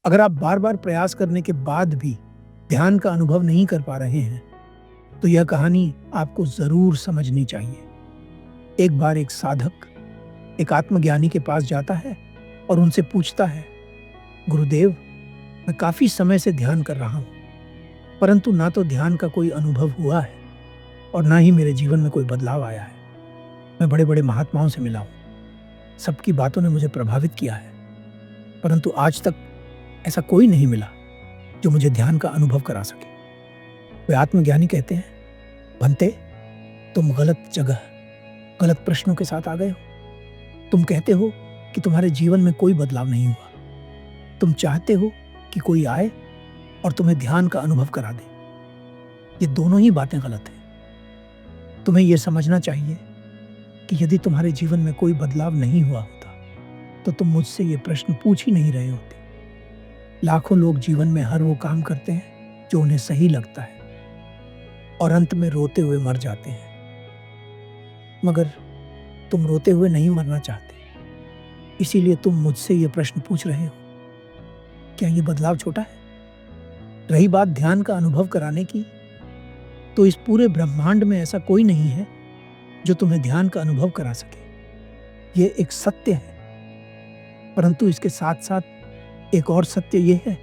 अगर आप बार-बार प्रयास करने के बाद भी ध्यान का अनुभव नहीं कर पा रहे हैं, तो यह कहानी आपको ज़रूर समझनी चाहिए। एक बार एक साधक एक आत्मज्ञानी के पास जाता है और उनसे पूछता है, गुरुदेव, मैं काफ़ी समय से ध्यान कर रहा हूँ, परंतु ना तो ध्यान का कोई अनुभव हुआ है और ना ही मेरे जीवन में कोई बदलाव आया है। मैं बड़े-बड़े महात्माओं से मिला हूँ, सबकी बातों ने मुझे प्रभावित किया है, परंतु आज तक ऐसा कोई नहीं मिला जो मुझे ध्यान का अनुभव करा सके। वे आत्मज्ञानी कहते हैं, भंते, तुम गलत जगह, गलत प्रश्नों के साथ आ गए हो। तुम कहते हो कि तुम्हारे जीवन में कोई बदलाव नहीं हुआ। तुम चाहते हो कि कोई आए और तुम्हें ध्यान का अनुभव करा दे। ये दोनों ही बातें गलत हैं। तुम्हें यह समझना चाहिए कि यदि तुम्हारे जीवन में कोई बदलाव नहीं हुआ होता, तो तुम मुझसे ये प्रश्न पूछ ही नहीं रहे होते। लाखों लोग जीवन में हर वो काम करते हैं जो उन्हें सही लगता है और अंत में रोते हुए मर जाते हैं। मगर तुम रोते हुए नहीं मरना चाहते, इसीलिए तुम मुझसे ये प्रश्न पूछ रहे हो। क्या ये बदलाव छोटा है? रही बात ध्यान का अनुभव कराने की, तो इस पूरे ब्रह्मांड में ऐसा कोई नहीं है जो तुम्हें ध्यान का अनुभव करा सके। ये एक सत्य है, परंतु इसके साथ साथ एक और सत्य ये है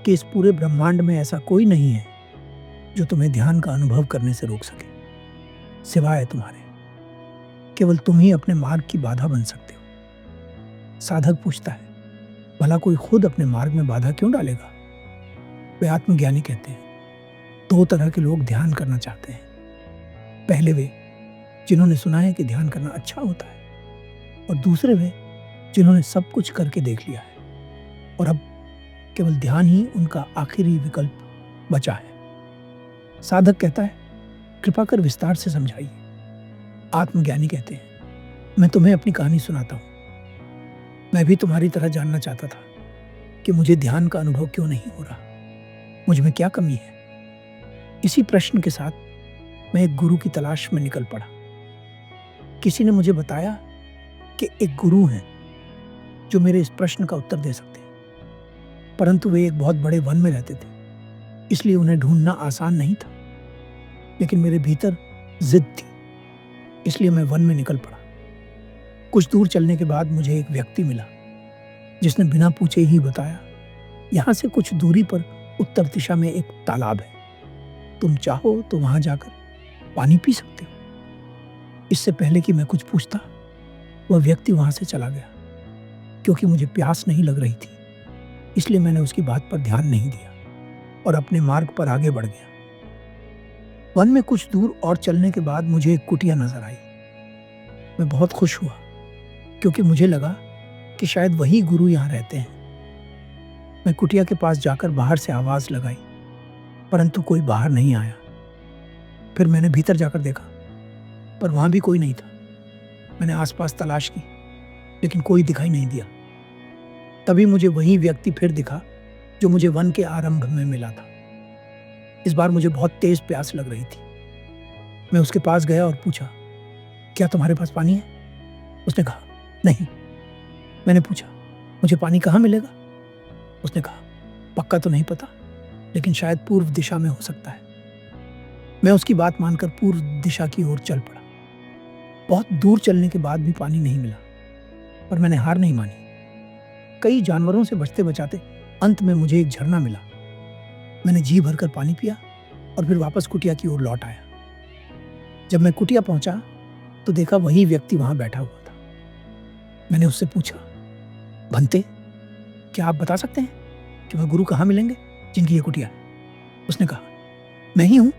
कि इस पूरे ब्रह्मांड में ऐसा कोई नहीं है जो तुम्हें ध्यान का अनुभव करने से रोक सके, सिवाय तुम्हारे। केवल तुम ही अपने मार्ग की बाधा बन सकते हो। साधक पूछता है, भला कोई खुद अपने मार्ग में बाधा क्यों डालेगा? वे आत्मज्ञानी कहते हैं, दो तरह के लोग ध्यान करना चाहते हैं। पहले वे जिन्होंने सुना है कि ध्यान करना अच्छा होता है, और दूसरे वे जिन्होंने सब कुछ करके देख लिया है और अब केवल ध्यान ही उनका आखिरी विकल्प बचा है। साधक कहता है, कृपा कर विस्तार से समझाइए। आत्मज्ञानी कहते हैं, मैं तुम्हें अपनी कहानी सुनाता हूँ। मैं भी तुम्हारी तरह जानना चाहता था कि मुझे ध्यान का अनुभव क्यों नहीं हो रहा, मुझ में क्या कमी है। इसी प्रश्न के साथ मैं एक गुरु की तलाश में निकल पड़ा। किसी ने मुझे बताया कि एक गुरु हैं जो मेरे इस प्रश्न का उत्तर दे सकते हैं, परंतु वे एक बहुत बड़े वन में रहते थे, इसलिए उन्हें ढूंढना आसान नहीं था। लेकिन मेरे भीतर जिद थी, इसलिए मैं वन में निकल पड़ा। कुछ दूर चलने के बाद मुझे एक व्यक्ति मिला जिसने बिना पूछे ही बताया, यहाँ से कुछ दूरी पर उत्तर दिशा में एक तालाब है, तुम चाहो तो वहां जाकर पानी पी सकते हो। इससे पहले कि मैं कुछ पूछता, वह व्यक्ति वहां से चला गया। क्योंकि मुझे प्यास नहीं लग रही थी, इसलिए मैंने उसकी बात पर ध्यान नहीं दिया और अपने मार्ग पर आगे बढ़ गया। वन में कुछ दूर और चलने के बाद मुझे एक कुटिया नजर आई। मैं बहुत खुश हुआ, क्योंकि मुझे लगा कि शायद वही गुरु यहाँ रहते हैं। मैं कुटिया के पास जाकर बाहर से आवाज लगाई, परंतु कोई बाहर नहीं आया। फिर मैंने भीतर जाकर देखा, पर वहां भी कोई नहीं था। मैंने आसपास तलाश की, लेकिन कोई दिखाई नहीं दिया। तभी मुझे वही व्यक्ति फिर दिखा जो मुझे वन के आरंभ में मिला था। इस बार मुझे बहुत तेज प्यास लग रही थी। मैं उसके पास गया और पूछा, क्या तुम्हारे पास पानी है? उसने कहा, नहीं। मैंने पूछा, मुझे पानी कहाँ मिलेगा? उसने कहा, पक्का तो नहीं पता, लेकिन शायद पूर्व दिशा में हो सकता है। मैं उसकी बात मानकर पूर्व दिशा की ओर चल पड़ा। बहुत दूर चलने के बाद भी पानी नहीं मिला, पर मैंने हार नहीं मानी। कई जानवरों से बचते बचाते अंत में मुझे एक झरना मिला। मैंने जी भरकर पानी पिया और फिर वापस कुटिया की ओर लौट आया। जब मैं कुटिया पहुंचा तो देखा वही व्यक्ति वहां बैठा हुआ था। मैंने उससे पूछा, भंते, क्या आप बता सकते हैं कि वह गुरु कहाँ मिलेंगे जिनकी ये कुटिया है? उसने कहा, मैं ही हूं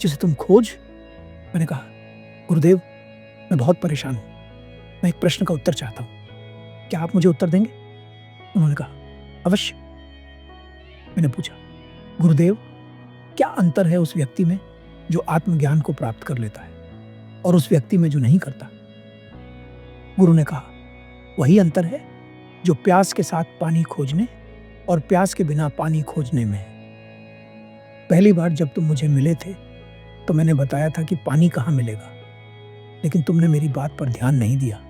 जिसे तुम खोज। मैंने कहा, गुरुदेव, मैं बहुत परेशान हूं। मैं एक प्रश्न का उत्तर चाहता हूं, क्या आप मुझे उत्तर देंगे? उन्होंने कहा, अवश्य। मैंने पूछा, गुरुदेव, क्या अंतर है उस व्यक्ति में जो आत्मज्ञान को प्राप्त कर लेता है और उस व्यक्ति में जो नहीं करता? गुरु ने कहा, वही अंतर है जो प्यास के साथ पानी खोजने और प्यास के बिना पानी खोजने में है। पहली बार जब तुम मुझे मिले थे तो मैंने बताया था कि पानी कहाँ मिलेगा, लेकिन तुमने मेरी बात पर ध्यान नहीं दिया,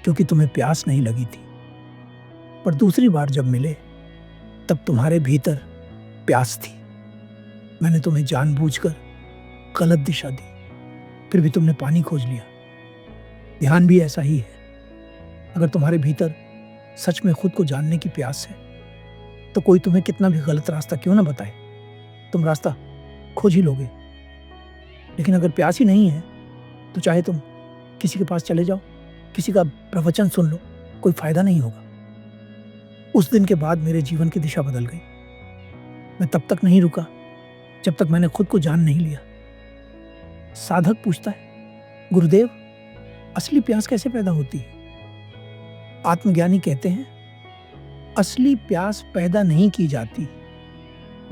क्योंकि तुम्हें प्यास नहीं लगी थी। पर दूसरी बार जब मिले तब तुम्हारे भीतर प्यास थी। मैंने तुम्हें जानबूझकर गलत दिशा दी, फिर भी तुमने पानी खोज लिया। ध्यान भी ऐसा ही है। अगर तुम्हारे भीतर सच में खुद को जानने की प्यास है तो कोई तुम्हें कितना भी गलत रास्ता क्यों ना बताए, तुम रास्ता खोज ही लोगे। लेकिन अगर प्यास ही नहीं है तो चाहे तुम किसी के पास चले जाओ, किसी का प्रवचन सुन लो, कोई फायदा नहीं होगा। उस दिन के बाद मेरे जीवन की दिशा बदल गई। मैं तब तक नहीं रुका जब तक मैंने खुद को जान नहीं लिया। साधक पूछता है, गुरुदेव, असली प्यास कैसे पैदा होती है? आत्मज्ञानी कहते हैं, असली प्यास पैदा नहीं की जाती,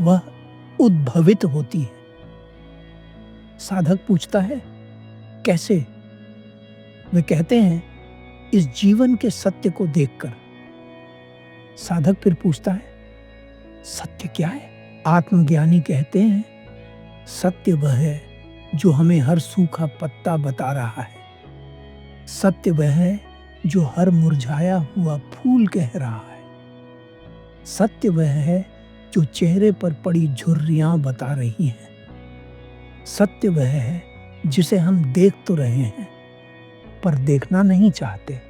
वह उद्भवित होती है। साधक पूछता है, कैसे? वे कहते हैं, इस जीवन के सत्य को देखकर। साधक फिर पूछता है, सत्य क्या है? आत्मज्ञानी कहते हैं, सत्य वह है जो हमें हर सूखा पत्ता बता रहा है। सत्य वह है जो हर मुरझाया हुआ फूल कह रहा है। सत्य वह है जो चेहरे पर पड़ी झुर्रियां बता रही हैं। सत्य वह है जिसे हम देख तो रहे हैं पर देखना नहीं चाहते।